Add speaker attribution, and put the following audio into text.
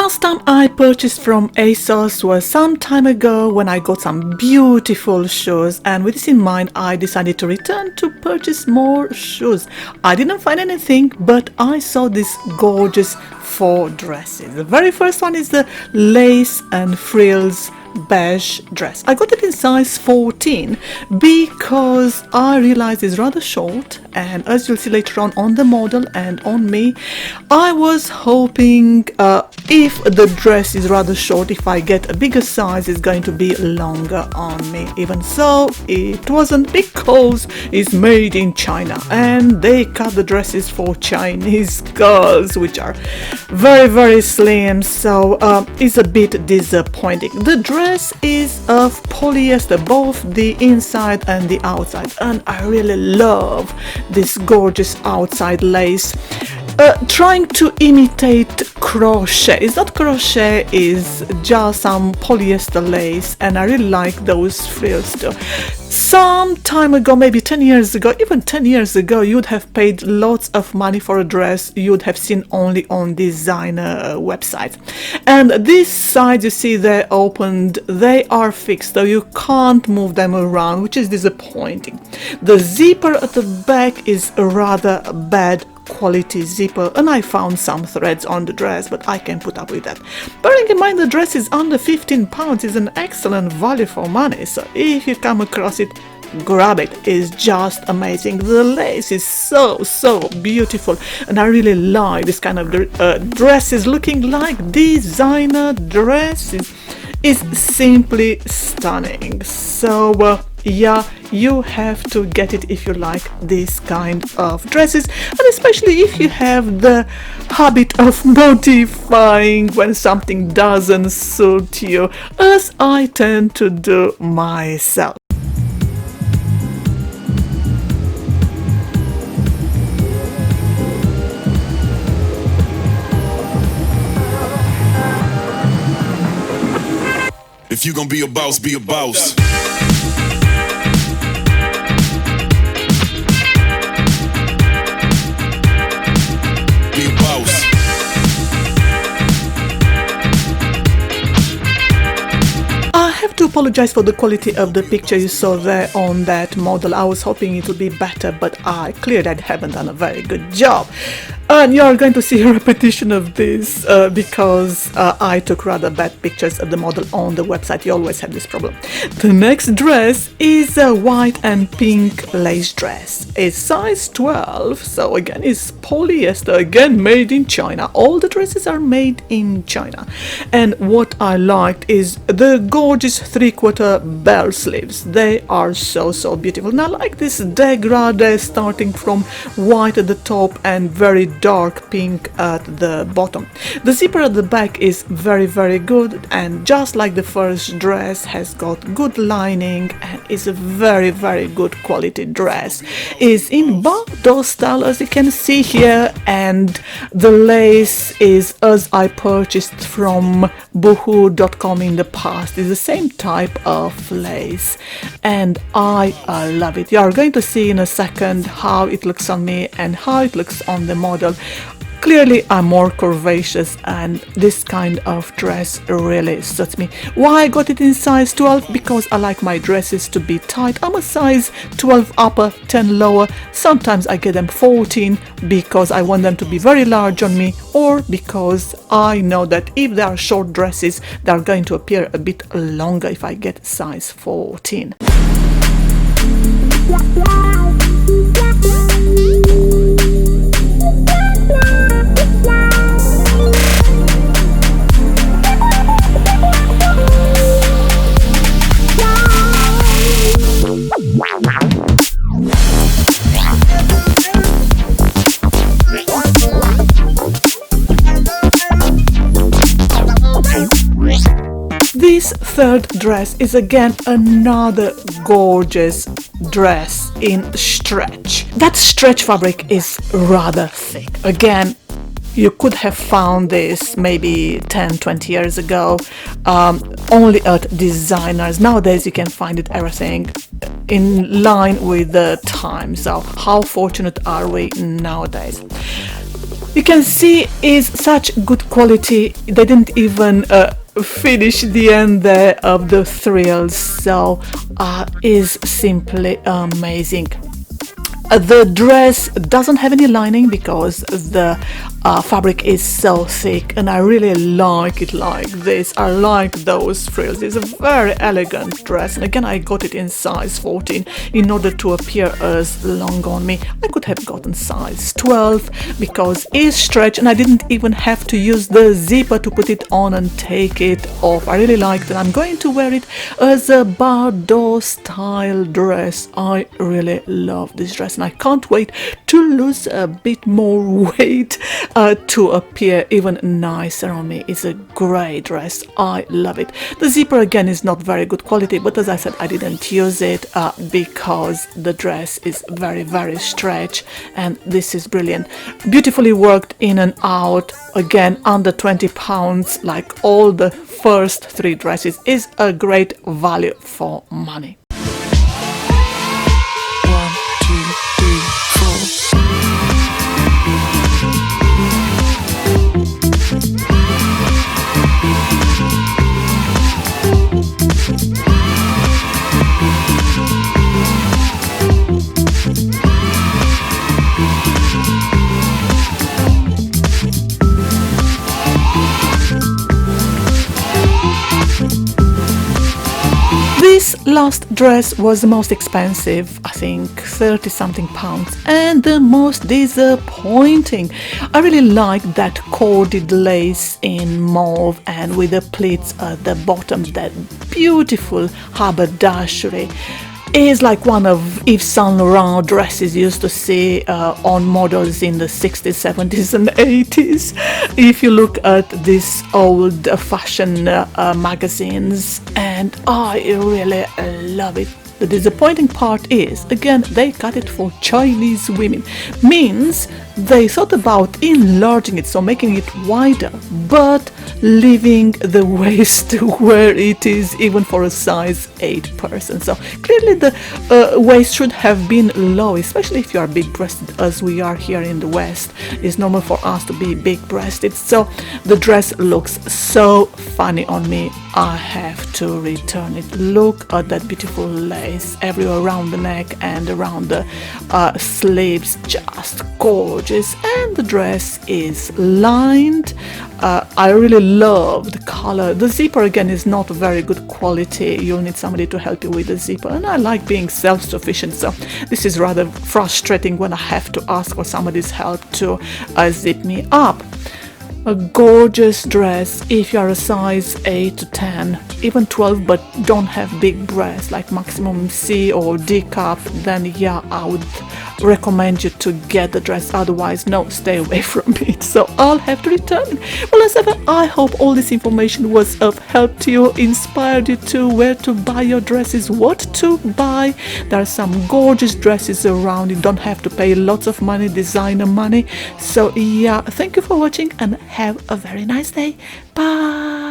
Speaker 1: last time I purchased from Asos was some time ago when I got some beautiful shoes, and with this in mind I decided to return to purchase more shoes. I didn't find anything, but I saw these gorgeous 4 dresses. The very first one is the lace and frills beige dress. I got it in size 14 because I realized it's rather short, and as you'll see later on the model and on me, I was hoping if the dress is rather short, if I get a bigger size, it's going to be longer on me. Even so, it wasn't, because it's made in China and they cut the dresses for Chinese girls, which are very slim, so it's a bit disappointing. The dress is of polyester, both the inside and the outside, and I really love this gorgeous outside lace. Trying to imitate crochet. It's not crochet, it's just some polyester lace, and I really like those frills too. Some time ago, maybe 10 years ago, even 10 years ago, you'd have paid lots of money for a dress you'd have seen only on designer websites. And these sides you see they're opened, they are fixed, so you can't move them around, which is disappointing. The zipper at the back is a rather bad quality zipper, and I found some threads on the dress, but I can put up with that. Bearing in mind the dress is under £15, is an excellent value for money, so if you come across it, grab it. It's just amazing. The lace is so beautiful, and I really like this kind of dresses looking like designer dresses. Is simply stunning. So yeah, you have to get it if you like this kind of dresses, and especially if you have the habit of modifying when something doesn't suit you, as I tend to do myself.
Speaker 2: If you gonna be a boss, be a boss. Be a boss.
Speaker 1: I have to apologize for the quality of the picture you saw there on that model. I was hoping it would be better, but I clearly haven't done a very good job. And you're going to see a repetition of this because I took rather bad pictures of the model on the website. You always have this problem. The next dress is a white and pink lace dress. It's size 12, so again it's polyester, again made in China. All the dresses are made in China. And what I liked is the gorgeous 3/4 bell sleeves. They are so beautiful. And I like this degradé starting from white at the top and very dark pink at the bottom. The zipper at the back is very good, and just like the first dress, has got good lining and is a very good quality dress. Is in Bordeaux style, as you can see here, and the lace is as I purchased from boohoo.com in the past. It's the same type of lace, and I love it. You are going to see in a second how it looks on me and how it looks on the model. Clearly I'm more curvaceous, and this kind of dress really suits me. Why I got it in size 12? Because I like my dresses to be tight. I'm a size 12 upper, 10 lower. Sometimes I get them 14 because I want them to be very large on me, or because I know that if they are short dresses, they are going to appear a bit longer if I get size 14. This third dress is again another gorgeous dress in stretch. That stretch fabric is rather thick. Again, you could have found this maybe 10-20 years ago only at designers. Nowadays you can find it everything in line with the times. So how fortunate are we nowadays? You can see is such good quality. They didn't even finish the end there of the thrills, so is simply amazing. The dress doesn't have any lining because the fabric is so thick, and I really like it like this. I like those frills. It's a very elegant dress, and again I got it in size 14 in order to appear as long on me. I could have gotten size 12 because it's stretch, and I didn't even have to use the zipper to put it on and take it off. I really like that. I'm going to wear it as a Bardot style dress. I really love this dress, and I can't wait to lose a bit more weight to appear even nicer on me. It's a great dress. I love it. The zipper again is not very good quality, but as I said, I didn't use it because the dress is very stretch, and this is brilliant. Beautifully worked in and out. Again, under 20 pounds, like all the first three dresses, is a great value for money. This last dress was the most expensive, I think 30 something pounds, and the most disappointing. I really like that corded lace in mauve and with the pleats at the bottom, that beautiful haberdashery. Is like one of Yves Saint Laurent dresses you used to see on models in the 60s, 70s and 80s. If you look at these old fashion magazines, and I really love it. The disappointing part is, again, they cut it for Chinese women. Means they thought about enlarging it, so making it wider, but leaving the waist where it is, even for a size 8 person. So clearly the waist should have been low, especially if you are big-breasted, as we are here in the West. It's normal for us to be big-breasted. So the dress looks so funny on me. I have to return it. Look at that beautiful lace everywhere around the neck and around the sleeves, just gorgeous. And the dress is lined. I really love the color. The zipper again is not very good quality. You'll need somebody to help you with the zipper, and I like being self-sufficient, so this is rather frustrating when I have to ask for somebody's help to zip me up. A gorgeous dress if you are a size 8 to 10, even 12, but don't have big breasts like maximum C or D cup, then yeah, I would recommend you to get the dress. Otherwise, no, stay away from it. So I'll have to return it. Well, as ever, I hope all this information was of help to you, inspired you to where to buy your dresses, what to buy. There are some gorgeous dresses around. You don't have to pay lots of money, designer money. So yeah, thank you for watching and have a very nice day. Bye.